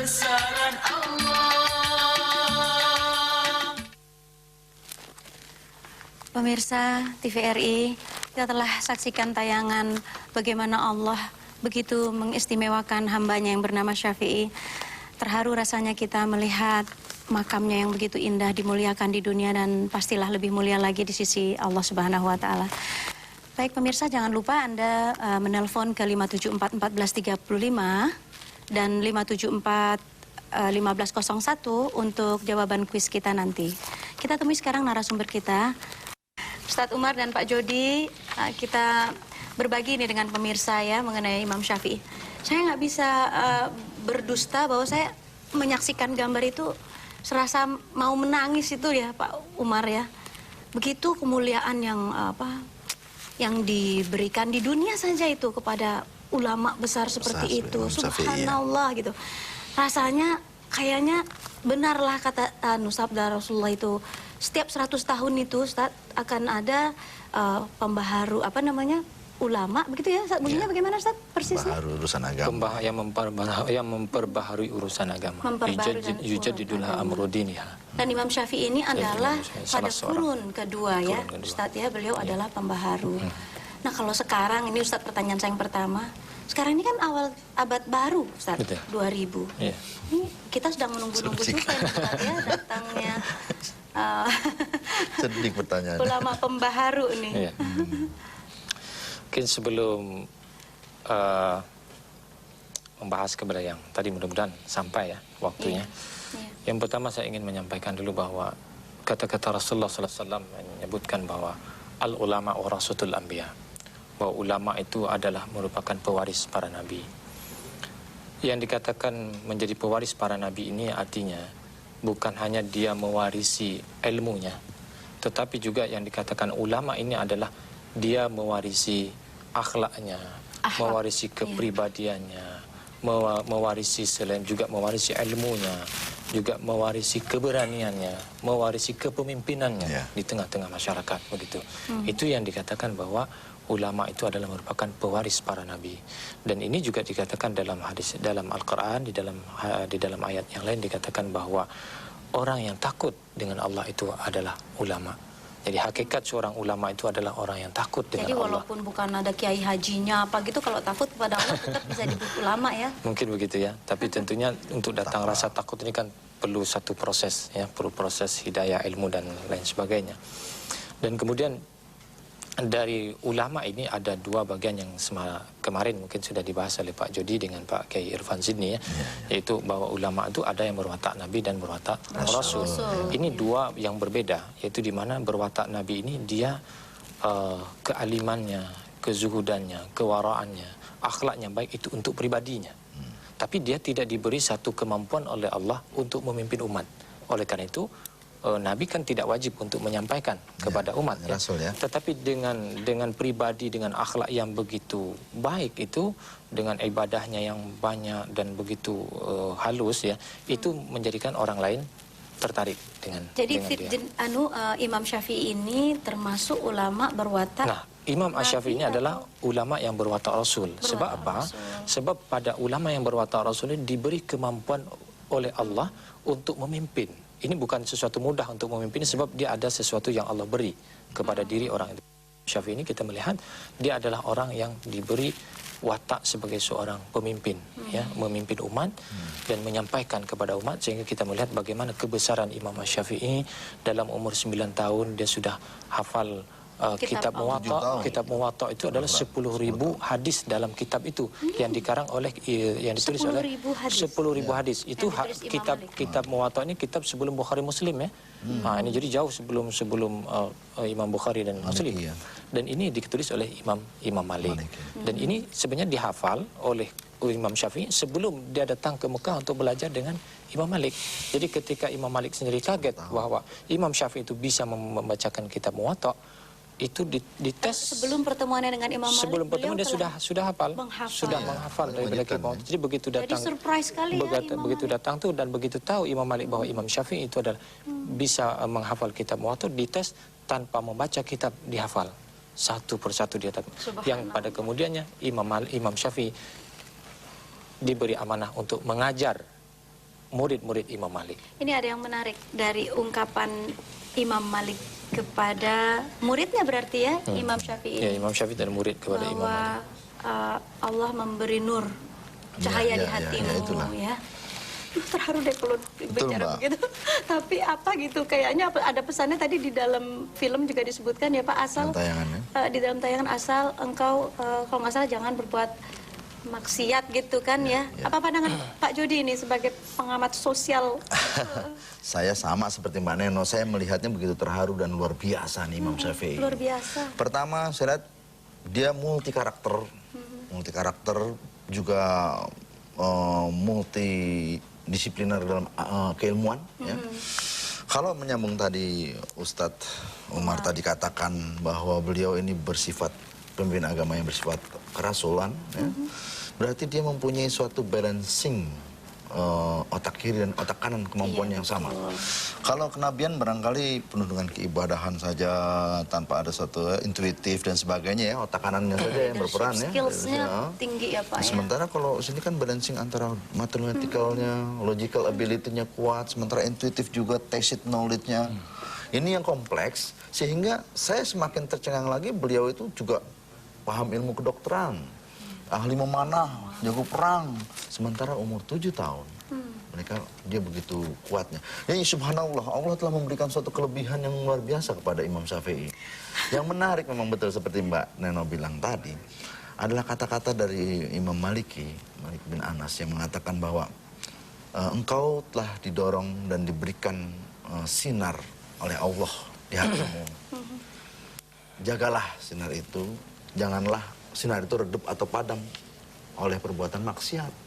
kebesaran Allah. Pemirsa TVRI, kita telah saksikan tayangan bagaimana Allah begitu mengistimewakan hambanya yang bernama Syafi'i. Terharu rasanya kita melihat makamnya yang begitu indah, dimuliakan di dunia dan pastilah lebih mulia lagi di sisi Allah Subhanahu wa Ta'ala. Baik pemirsa, jangan lupa Anda menelpon ke 574 1435 dan 574 1501 untuk jawaban kuis kita nanti. Kita temui sekarang narasumber kita, Ustadz Umar dan Pak Jody. Kita berbagi ini dengan pemirsa ya mengenai Imam Syafi'i. Saya nggak bisa berdusta bahwa saya menyaksikan gambar itu serasa mau menangis itu ya Pak Umar ya. Begitu kemuliaan yang diberikan di dunia saja itu kepada ulama besar seperti itu. Subhanallah gitu. Rasanya kayaknya benarlah kata sabda Rasulullah itu, setiap 100 tahun itu Ustaz akan ada pembaharu ulama begitu ya, bunyinya bagaimana Ustaz persisnya? Pembaharu urusan agama. Yang memperbaharui urusan agama. Yujadidul amrudiniha. Dan Imam Syafi'i ini adalah pada kurun kedua ya, Ustaz ya, beliau adalah pembaharu. Nah kalau sekarang ini Ustaz, pertanyaan saya yang pertama, sekarang ini kan awal abad baru Ustaz, 2000. Ini kita sedang menunggu-nunggu juga Ustaz ya datangnya sedih pertanyaan. Ulama pembaharu nih. Mungkin sebelum membahas kepada yang tadi, mudah-mudahan sampai ya waktunya. Yang pertama saya ingin menyampaikan dulu bahwa kata-kata Rasulullah SAW menyebutkan bahwa al-ulama warasatul anbiya, bahwa ulama itu adalah merupakan pewaris para nabi. Yang dikatakan menjadi pewaris para nabi ini artinya bukan hanya dia mewarisi ilmunya, tetapi juga yang dikatakan ulama ini adalah dia mewarisi akhlaknya, mewarisi kepribadiannya, mewarisi selain juga mewarisi ilmunya, juga mewarisi keberaniannya, mewarisi kepemimpinannya di tengah-tengah masyarakat begitu. Itu yang dikatakan bahwa ulama itu adalah merupakan pewaris para nabi. Dan ini juga dikatakan dalam hadis, dalam Al-Qur'an, di dalam ayat yang lain dikatakan bahwa orang yang takut dengan Allah itu adalah ulama. Jadi hakikat seorang ulama itu adalah orang yang takut dengan Allah. Jadi walaupun bukan ada kiai hajinya apa gitu, kalau takut kepada Allah tetap bisa disebut ulama ya. Mungkin begitu ya. Tapi tentunya untuk datang rasa takut ini kan perlu satu proses ya, perlu proses hidayah ilmu dan lain sebagainya. Dan kemudian dari ulama ini ada dua bagian yang kemarin mungkin sudah dibahas oleh Pak Jody dengan Pak Kiai Irfan Zidni ya, yaitu bahwa ulama itu ada yang berwatak nabi dan berwatak rasul. Ini dua yang berbeda, yaitu di mana berwatak nabi ini dia kealimannya, kezuhudannya, kewaraannya, akhlaknya baik itu untuk pribadinya. Tapi dia tidak diberi satu kemampuan oleh Allah untuk memimpin umat. Oleh karena itu Nabi kan tidak wajib untuk menyampaikan kepada umat ya. Rasul, ya. Tetapi dengan pribadi, dengan akhlak yang begitu baik itu, dengan ibadahnya yang banyak dan begitu halus ya, itu menjadikan orang lain tertarik dengan dia. Imam Syafi'i ini termasuk ulama berwatak. Nah, Imam Asy-Syafi'i ini adalah ulama yang berwatak Rasul. Sebab apa? Sebab pada ulama yang berwatak Rasul ini diberi kemampuan oleh Allah untuk memimpin. Ini bukan sesuatu mudah untuk memimpin, sebab dia ada sesuatu yang Allah beri kepada diri orang itu. Syafi'i ini kita melihat dia adalah orang yang diberi watak sebagai seorang pemimpin, ya, memimpin umat dan menyampaikan kepada umat, sehingga kita melihat bagaimana kebesaran Imam Syafi'i. Dalam umur 9 tahun dia sudah hafal kitab Muwatta. Kitab Muwatta itu adalah 10.000 hadis dalam kitab itu yang dikarang oleh yang ditulis oleh 10.000 hadis. Itu kitab Muwatta ini kitab sebelum Bukhari Muslim ya. Nah, ini jadi jauh sebelum Imam Bukhari dan Muslim. Dan ini ditulis oleh Imam Malik. Dan ini sebenarnya dihafal oleh Imam Syafi'i sebelum dia datang ke Mekah untuk belajar dengan Imam Malik. Jadi ketika Imam Malik sendiri kaget bahwa Imam Syafi'i itu bisa membacakan kitab Muwatta, itu dites sebelum pertemuannya dengan Imam Malik. Sebelum pertemuan dia sudah hafal, sudah menghafal dari kitab. Jadi begitu datang, jadi surprise sekali begitu datang tuh dan begitu tahu Imam Malik bahwa Imam Syafi'i itu adalah bisa menghafal kitab Muwatta, dites tanpa membaca kitab dihafal satu persatu dia. Yang pada kemudiannya Imam Syafi'i diberi amanah untuk mengajar murid-murid Imam Malik. Ini ada yang menarik dari ungkapan Imam Malik kepada muridnya berarti ya, Imam Syafi'i. Ya, Imam Syafi'i dan murid kepada Imam Malik. Allah memberi nur, cahaya di hatimu ya. Terharu deh kalau bicara begitu. Tapi apa gitu, kayaknya ada pesannya tadi di dalam film juga disebutkan ya Pak, asal di dalam tayangan asal engkau kalau nggak salah jangan berbuat maksiat gitu kan ya. Apa pandangan Pak Jody ini sebagai pengamat sosial? Saya sama seperti Mbak Neno, saya melihatnya begitu terharu dan luar biasa nih Imam Syafi'i. Luar biasa. Pertama saya lihat dia multi karakter juga multidisipliner dalam keilmuan. Ya. Kalau menyambung tadi Ustadz Umar tadi katakan bahwa beliau ini bersifat pemimpin agama yang bersifat kerasulan, ya, berarti dia mempunyai suatu balancing otak kiri dan otak kanan, kemampuan yang sama. Kalau kenabian barangkali penuh dengan keibadahan saja tanpa ada suatu intuitif dan sebagainya ya, otak kanannya saja yang berperan ya. Skillsnya tinggi ya Pak. Sementara kalau sini kan balancing antara mathematikalnya, logical ability-nya kuat, sementara intuitif juga tacit knowledge-nya. Ini yang kompleks sehingga saya semakin tercengang lagi beliau itu juga paham ilmu kedokteran, ahli memanah, jago perang. Sementara umur 7 tahun, dia begitu kuatnya. Ya subhanallah, Allah telah memberikan suatu kelebihan yang luar biasa kepada Imam Syafi'i. Yang menarik memang betul seperti Mbak Neno bilang tadi, adalah kata-kata dari Imam Malik bin Anas yang mengatakan bahwa engkau telah didorong dan diberikan sinar oleh Allah di hatimu. Jagalah sinar itu, janganlah sinar itu redup atau padam oleh perbuatan maksiat.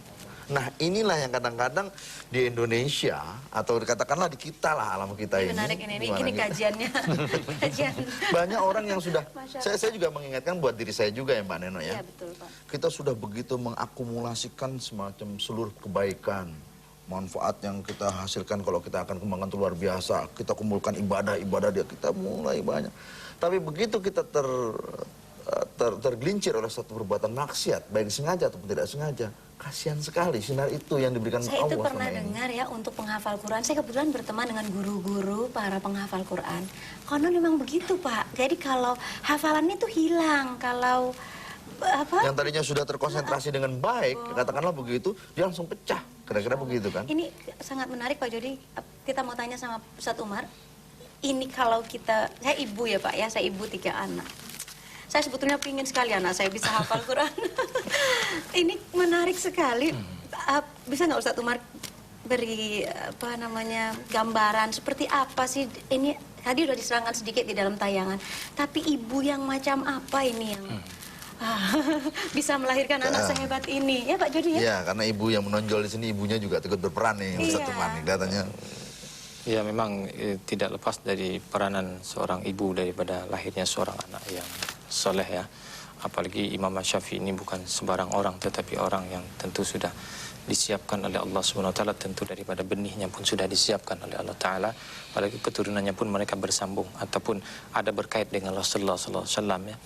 Nah inilah yang kadang-kadang di Indonesia atau dikatakanlah di kita lah, alam kita ini. Menarik ini kajiannya. Kajian. Banyak orang yang sudah, saya juga mengingatkan buat diri saya juga ya Mbak Neno ya. Iya betul Pak. Kita sudah begitu mengakumulasikan semacam seluruh kebaikan, manfaat yang kita hasilkan kalau kita akan kembangkan itu luar biasa. Kita kumpulkan ibadah dia, kita mulai banyak. Tapi begitu kita tergelincir oleh satu perbuatan maksiat, baik sengaja ataupun tidak sengaja, kasihan sekali sinar itu yang diberikan Allah. Saya itu pernah dengar ya untuk penghafal Quran. Saya kebetulan berteman dengan guru-guru para penghafal Quran. Konon memang begitu Pak. Jadi kalau hafalannya itu hilang, kalau yang tadinya sudah terkonsentrasi dengan baik, katakanlah begitu, dia langsung pecah. Kira-kira begitu kan? Ini sangat menarik Pak Jody. Kita mau tanya sama Ustadz Umar. Ini kalau kita, saya ibu ya Pak ya, saya ibu 3 anak. Saya sebetulnya ingin sekali anak saya bisa hafal Quran. Ini menarik sekali. Bisa nggak Ustadz Umar beri gambaran seperti apa sih ini? Tadi udah diserangkan sedikit di dalam tayangan. Tapi ibu yang macam apa ini yang bisa melahirkan anak sehebat ini? Ya Pak Jody ya? Iya, karena ibu yang menonjol di sini, ibunya juga ikut berperan nih, Ustadz Umar nih datanya. Ya memang tidak lepas dari peranan seorang ibu daripada lahirnya seorang anak yang soleh ya. Apalagi Imam Syafi'i ini bukan sembarang orang, tetapi orang yang tentu sudah disiapkan oleh Allah SWT, tentu daripada benihnya pun sudah disiapkan oleh Allah Ta'ala. Apalagi keturunannya pun mereka bersambung ataupun ada berkait dengan Rasulullah SAW ya.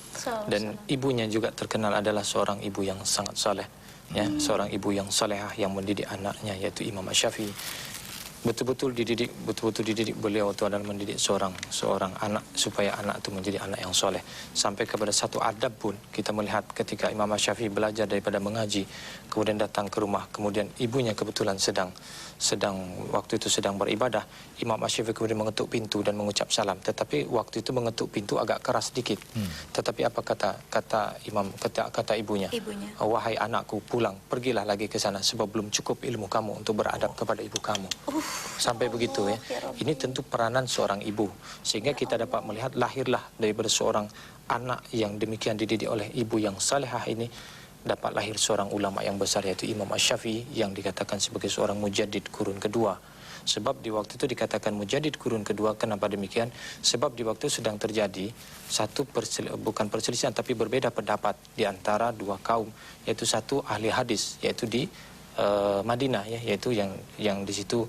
Dan ibunya juga terkenal adalah seorang ibu yang sangat soleh ya, seorang ibu yang solehah yang mendidik anaknya yaitu Imam Syafi'i. Betul-betul dididik beliau itu adalah mendidik seorang anak supaya anak itu menjadi anak yang soleh. Sampai kepada satu adab pun kita melihat ketika Imam Syafi'i belajar daripada mengaji, kemudian datang ke rumah, kemudian ibunya kebetulan waktu itu sedang beribadah, Imam Syafi'i kemudian mengetuk pintu dan mengucap salam. Tetapi waktu itu mengetuk pintu agak keras sedikit. Tetapi apa kata ibunya? Wahai anakku, pulang, pergilah lagi ke sana sebab belum cukup ilmu kamu untuk beradab kepada ibu kamu. Sampai begitu ya. Ini tentu peranan seorang ibu. Sehingga kita dapat melihat lahirlah daripada seorang anak yang demikian dididik oleh ibu yang salehah ini, dapat lahir seorang ulama yang besar yaitu Imam Syafi'i yang dikatakan sebagai seorang mujaddid kurun kedua. Sebab di waktu itu dikatakan mujaddid kurun kedua, kenapa demikian? Sebab di waktu sedang terjadi bukan perselisihan tapi berbeda pendapat di antara 2 kaum, yaitu satu ahli hadis yaitu di Madinah ya, yaitu yang di situ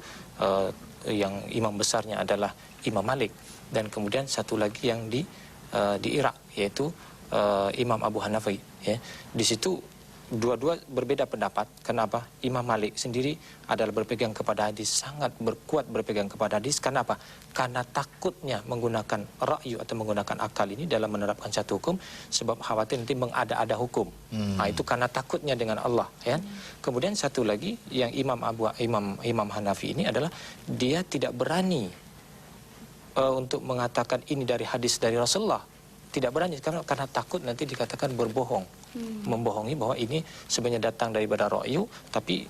yang imam besarnya adalah Imam Malik, dan kemudian satu lagi yang di Irak yaitu Imam Abu Hanafi ya. Di situ dua-dua berbeda pendapat. Kenapa? Imam Malik sendiri adalah berpegang kepada hadis, sangat berkuat berpegang kepada hadis. Kenapa? Karena takutnya menggunakan ra'yu atau menggunakan akal ini dalam menerapkan satu hukum, sebab khawatir nanti mengada-ada hukum. Nah, itu karena takutnya dengan Allah, ya. Kemudian satu lagi yang Imam Hanafi ini adalah dia tidak berani untuk mengatakan ini dari hadis dari Rasulullah. Tidak berani karena takut nanti dikatakan berbohong, membohongi bahwa ini sebenarnya datang daripada ra'yu, tapi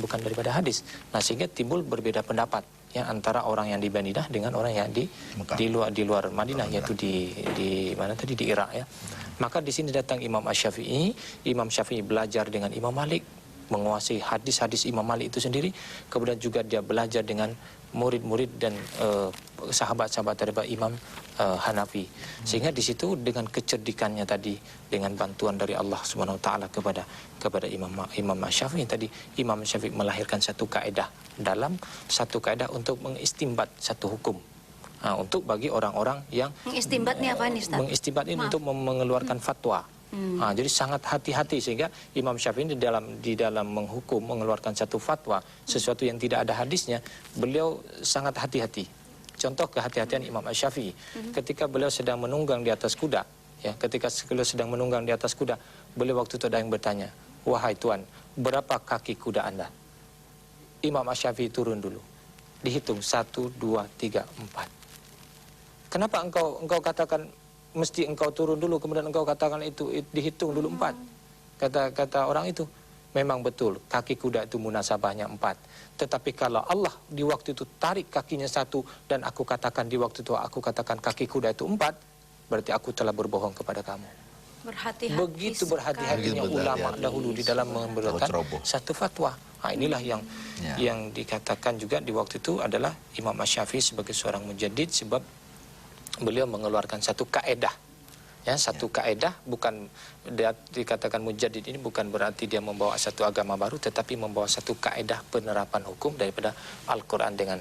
bukan daripada hadis. Nah, sehingga timbul berbeda pendapat ya antara orang yang di Madinah dengan orang yang di luar Madinah, yaitu di mana tadi, di Irak, ya. Maka di sini datang Imam Asy-Syafi'i. Imam Syafi'i belajar dengan Imam Malik, menguasai hadis-hadis Imam Malik itu sendiri. Kemudian juga dia belajar dengan murid-murid dan sahabat-sahabat daripada Imam Hanafi. Sehingga di situ dengan kecerdikannya tadi, dengan bantuan dari Allah Subhanahu wa taala kepada Imam Syafi'i tadi, Imam Syafi'i melahirkan satu kaedah untuk mengistimbat satu hukum. Nah, untuk bagi orang-orang yang mengistimbat ini apa nih, Ustaz? Mengistimbat ini untuk mengeluarkan fatwa. Nah, jadi sangat hati-hati, sehingga Imam Syafi'i di dalam menghukum, mengeluarkan satu fatwa, sesuatu yang tidak ada hadisnya, beliau sangat hati-hati. Contoh kehati-hatian Imam Syafi'i, ketika beliau sedang menunggang di atas kuda, ya, beliau waktu itu ada yang bertanya, "Wahai Tuan, berapa kaki kuda Anda?" Imam Syafi'i turun dulu, dihitung 1, 2, 3, 4. Kenapa engkau katakan mesti engkau turun dulu, kemudian engkau katakan itu dihitung dulu 4. Kata orang itu, memang betul kaki kuda itu munasabahnya 4. Tetapi kalau Allah di waktu itu tarik kakinya 1 dan aku katakan di waktu itu aku katakan kaki kuda itu 4, berarti aku telah berbohong kepada kamu. Berhati-hati. Begitu berhati-hatinya ulama dahulu di dalam memberikan satu fatwa. Nah, inilah yang dikatakan juga di waktu itu adalah Imam Asy-Syafi'i sebagai seorang mujaddid, sebab beliau mengeluarkan satu kaedah, ya, satu kaedah. Bukan dikatakan mujaddid ini bukan berarti dia membawa satu agama baru, tetapi membawa satu kaedah penerapan hukum daripada Al-Quran dengan